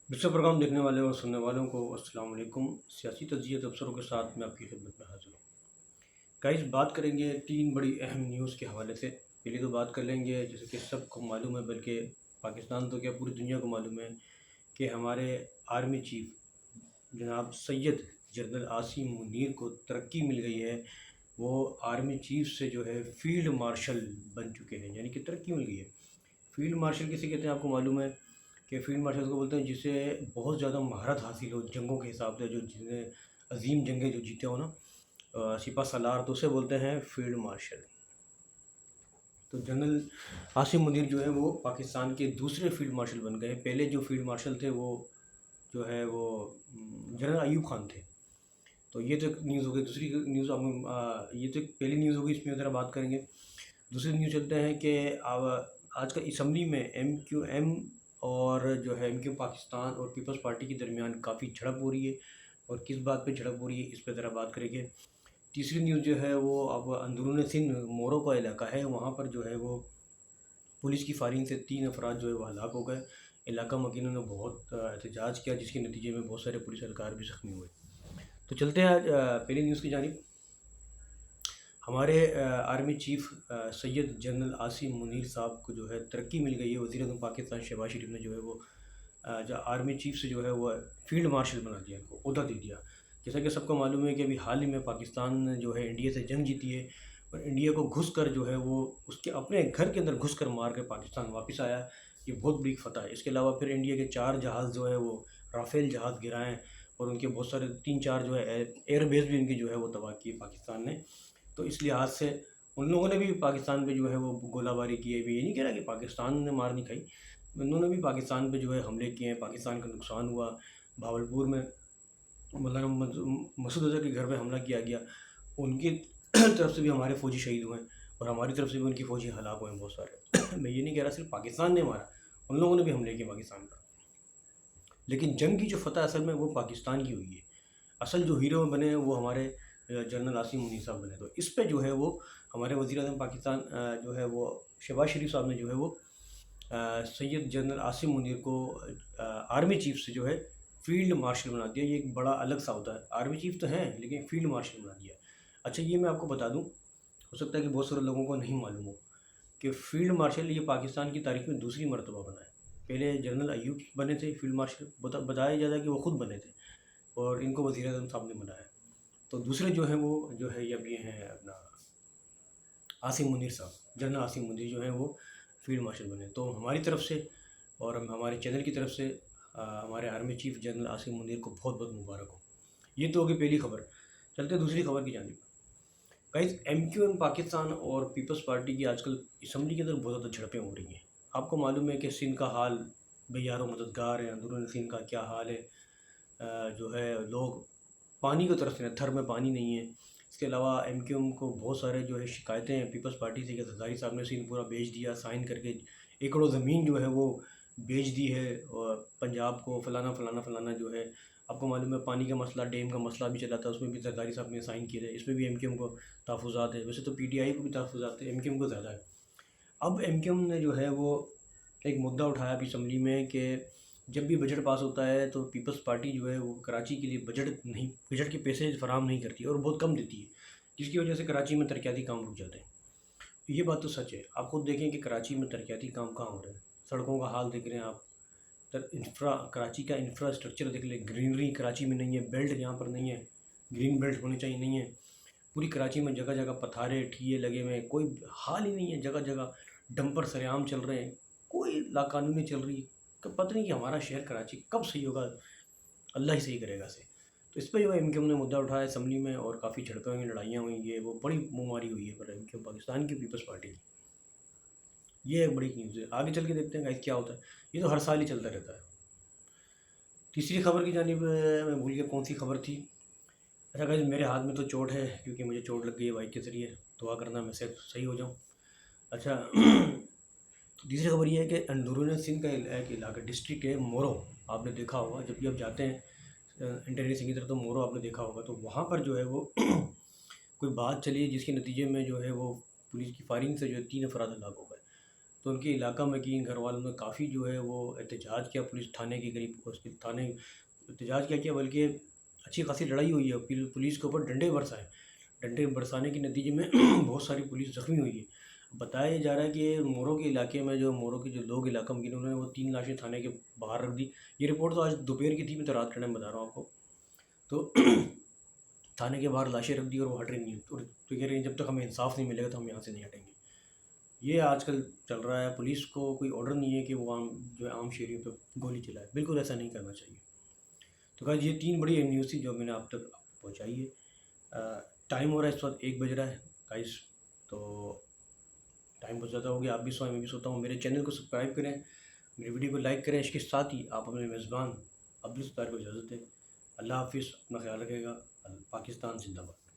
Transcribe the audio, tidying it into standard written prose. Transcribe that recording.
دوسرا پروگرام دیکھنے والے اور سننے والوں کو السلام علیکم۔ سیاسی تجزیہ تبصروں کے ساتھ میں آپ کی خدمت میں حاضر ہوں۔ گائز، بات کریں گے تین بڑی اہم نیوز کے حوالے سے۔ پہلے تو بات کر لیں گے، جیسے کہ سب کو معلوم ہے، بلکہ پاکستان تو کیا پوری دنیا کو معلوم ہے، کہ ہمارے آرمی چیف جناب سید جنرل عاصم منیر کو ترقی مل گئی ہے۔ وہ آرمی چیف سے جو ہے فیلڈ مارشل بن چکے ہیں، یعنی کہ ترقی مل گئی ہے۔ فیلڈ مارشل کسے کہتے ہیں آپ کو معلوم ہے، کہ فیلڈ مارشل کو بولتے ہیں جسے بہت زیادہ مہارت حاصل ہو جنگوں کے حساب سے، جو جس نے عظیم جنگیں جو جیتے ہو نا، سپہ سالار، تو اسے بولتے ہیں فیلڈ مارشل۔ تو جنرل عاصم منیر جو ہے وہ پاکستان کے دوسرے فیلڈ مارشل بن گئے۔ پہلے جو فیلڈ مارشل تھے وہ جو ہے وہ جنرل ایوب خان تھے۔ تو یہ تو ایک نیوز ہو گئی۔ دوسری نیوز یہ تو ایک پہلی نیوز ہوگی، اس میں ذرا بات کریں گے۔ دوسری نیوز چلتے ہیں کہ آج کل اسمبلی میں ایم کیو ایم اور جو ہے ایم کیو پاکستان اور پیپلز پارٹی کے درمیان کافی جھڑپ ہو رہی ہے، اور کس بات پہ جھڑپ ہو رہی ہے اس پہ ذرا بات کریں گے۔ تیسری نیوز جو ہے وہ اب اندرون سندھ مورو کا علاقہ ہے، وہاں پر جو ہے وہ پولیس کی فائرنگ سے 3 افراد جو ہے وہ ہلاک ہو گئے۔ علاقہ مکینوں نے بہت احتجاج کیا، جس کے نتیجے میں بہت سارے پولیس اہلکار بھی زخمی ہوئے۔ تو چلتے ہیں پہلی نیوز کی جانب۔ ہمارے آرمی چیف سید جنرل عاصم منیر صاحب کو جو ہے ترقی مل گئی ہے۔ وزیر اعظم پاکستان شہباز شریف نے جو ہے وہ آرمی چیف سے جو ہے وہ فیلڈ مارشل بنا دیا، کو عہدہ دے دیا۔ جیسا کہ سب کو معلوم ہے کہ ابھی حال ہی میں پاکستان نے جو ہے انڈیا سے جنگ جیتی ہے، اور انڈیا کو گھس کر جو ہے وہ اس کے اپنے گھر کے اندر گھس کر مار کے پاکستان واپس آیا۔ یہ بہت بڑی فتح ہے۔ اس کے علاوہ پھر انڈیا کے 4 جہاز جو ہے وہ رافیل جہاز گرائے، اور ان کے بہت سارے 3-4 جو ہے ایئر بیس بھی ان کی جو ہے وہ تباہ کی پاکستان نے۔ تو اس لحاظ سے ان لوگوں نے بھی پاکستان پہ جو ہے وہ گولہ باری کی ہے۔ بھی یہ نہیں کہہ رہا کہ پاکستان نے مار نہیں کھائی، انہوں نے بھی پاکستان پہ جو ہے حملے کیے ہیں، پاکستان کا نقصان ہوا۔ بھاولپور میں مولانا مسعود اظہر کے گھر پہ حملہ کیا گیا، ان کی طرف سے بھی ہمارے فوجی شہید ہوئے ہیں، اور ہماری طرف سے بھی ان کی فوجی ہلاک ہوئے ہیں بہت سارے۔ میں یہ نہیں کہہ رہا صرف پاکستان نے مارا، ان لوگوں نے بھی حملے کیے پاکستان پر، لیکن جنگ کی جو فتح اصل میں وہ پاکستان کی ہوئی ہے۔ اصل جو ہیرو بنے ہیں وہ ہمارے جنرل عاصم منیر صاحب بنے۔ تو اس پہ جو ہے وہ ہمارے وزیر اعظم پاکستان جو ہے وہ شہباز شریف صاحب نے جو ہے وہ سید جنرل عاصم منیر کو آرمی چیف سے جو ہے فیلڈ مارشل بنا دیا۔ یہ ایک بڑا الگ سا ہوتا ہے، آرمی چیف تو ہیں لیکن فیلڈ مارشل بنا دیا۔ اچھا، یہ میں آپ کو بتا دوں، ہو سکتا ہے کہ بہت سارے لوگوں کو نہیں معلوم ہو کہ فیلڈ مارشل یہ پاکستان کی تاریخ میں دوسری مرتبہ بنا ہے۔ پہلے جنرل ایوب بنے تھے فیلڈ مارشل، بتایا جاتا ہے کہ وہ خود بنے تھے، اور ان کو وزیر اعظم صاحب نے بنایا۔ تو دوسرے جو ہیں وہ جو ہے اب یہ ہیں اپنا عاصم منیر صاحب، جنرل عاصم منیر جو ہیں وہ فیلڈ مارشل بنے۔ تو ہماری طرف سے اور ہمارے چینل کی طرف سے ہمارے army chief general Asim Munir کو بہت بہت مبارک ہو۔ یہ تو ہوگی پہلی خبر۔ چلتے ہیں دوسری خبر کی جانب۔ Guys, MQM Pakistan اور پیپلز پارٹی کی آج کل اسمبلی کے اندر بہت زیادہ جھڑپیں ہو رہی ہیں۔ آپ کو معلوم ہے کہ سندھ کا حال بے یار و مددگار ہے، اندرون سندھ کا کیا حال ہے، جو ہے لوگ پانی کو ترس رہے ہیں، تھر میں پانی نہیں ہے۔ اس کے علاوہ ایم کیو ایم کو بہت سارے جو ہے شکایتیں ہیں پیپلز پارٹی سے، کہ زرداری صاحب نے سندھ پورا بیچ دیا، سائن کر کے ایکڑوں زمین جو ہے وہ بیچ دی ہے، اور پنجاب کو فلانا فلانا فلانا جو ہے۔ آپ کو معلوم ہے پانی کا مسئلہ، ڈیم کا مسئلہ بھی چلا تھا، اس میں بھی زرداری صاحب نے سائن کیے تھے، اس میں بھی ایم کیو ایم کو تحفظات ہے۔ ویسے تو پی ٹی آئی کو بھی تحفظات ہے، ایم کیو ایم کو زیادہ ہے۔ اب ایم کیو ایم نے جو ہے وہ ایک مدعا اٹھایا ابھی اسمبلی میں، کہ جب بھی بجٹ پاس ہوتا ہے تو پیپلز پارٹی جو ہے وہ کراچی کے لیے بجٹ کے پیسے فراہم نہیں کرتی اور بہت کم دیتی ہے، جس کی وجہ سے کراچی میں ترقیاتی کام رک جاتے ہیں۔ یہ بات تو سچ ہے۔ آپ خود دیکھیں کہ کراچی میں ترقیاتی کام کہاں ہو رہے ہیں، سڑکوں کا حال دیکھ رہے ہیں آپ، کراچی کا انفراسٹرکچر دیکھ لیں، گرینری کراچی میں نہیں ہے، بیلٹ یہاں پر نہیں ہے، گرین بیلٹ ہونی چاہیے نہیں ہے۔ پوری کراچی میں جگہ جگہ پتھارے ٹھیے لگے ہوئے ہیں، کوئی حال ہی نہیں ہے، جگہ جگہ ڈمپر سرعام چل رہے ہیں، کوئی لاقانونی چل رہی ہے، کہ پتہ نہیں کہ ہمارا شہر کراچی کب صحیح ہوگا، اللہ ہی صحیح کرے گا سے۔ تو اس پہ جو ہے ایم کیو ایم نے مدعا اٹھایا اسمبلی میں، اور کافی جھڑپیں ہوئی، لڑائیاں ہوئیں، یہ وہ بڑی مماری ہوئی ہے پر ایم کیو ایم پاکستان کی پیپلز پارٹی کی۔ یہ ایک بڑی نیوز ہے۔ آگے چل کے دیکھتے ہیں گائز کیا ہوتا ہے، یہ تو ہر سال ہی چلتا رہتا ہے۔ تیسری خبر کی جانب میں بھول گیا کون سی خبر تھی۔ اچھا گائز، میرے ہاتھ میں تو چوٹ ہے، کیونکہ مجھے چوٹ لگ گئی ہے بائک کے ذریعے، دعا کرنا میں صحیح ہو جاؤں۔ اچھا، تیسری خبر یہ ہے کہ اندرون سندھ کا ایک علاقہ ڈسٹرکٹ ہے مورو، آپ نے دیکھا ہوگا جب بھی آپ جاتے ہیں انٹرنیٹ سنگھ کی طرف، تو مورو آپ نے دیکھا ہوگا، تو وہاں پر جو ہے وہ کوئی بات چلی ہے، جس کے نتیجے میں جو ہے وہ پولیس کی فائرنگ سے جو ہے 3 افراد ہلاک ہو گئے۔ تو ان کے علاقہ مکین گھر والوں نے کافی جو ہے وہ احتجاج کیا، پولیس تھانے کے قریب اس کے تھانے احتجاج کیا بلکہ اچھی خاصی لڑائی ہوئی ہے، پولیس کے اوپر ڈنڈے برسائے، ڈنڈے برسانے کے نتیجے میں بہت ساری پولیس زخمی ہوئی ہے۔ بتایا جا رہا ہے کہ مورو کے علاقے میں جو مورو کے جو لوگ علاقہ مکین انہوں نے وہ 3 لاشیں تھانے کے باہر رکھ دی۔ یہ رپورٹ تو آج دوپہر کی تھی، میں تو رات کا ٹائم بتا رہا ہوں آپ کو۔ تو تھانے کے باہر لاشیں رکھ دی اور وہ ہٹ رہی نہیں، تو کہہ رہے ہیں جب تک ہمیں انصاف نہیں ملے گا تو ہم یہاں سے نہیں ہٹیں گے۔ یہ آج کل چل رہا ہے، پولیس کو کوئی آرڈر نہیں ہے کہ وہ عام شہریوں پہ گولی چلائے، بالکل ایسا نہیں کرنا چاہیے۔ تو guys یہ 3 بڑی اہم نیوز تھی جو میں نے آپ تک پہنچائی ہے۔ ٹائم ہو رہا ہے اس وقت 1 بج رہا ہے گائز، تو ٹائم بہت زیادہ ہو گیا، آپ بھی سوئیں میں بھی سوتا ہوں۔ میرے چینل کو سبسکرائب کریں، میری ویڈیو کو لائک کریں، اس کے ساتھ ہی آپ اپنے میزبان عبدالستار کو اجازت دیں۔ اللہ حافظ، اپنا خیال رکھے گا۔ پاکستان زندہ باد۔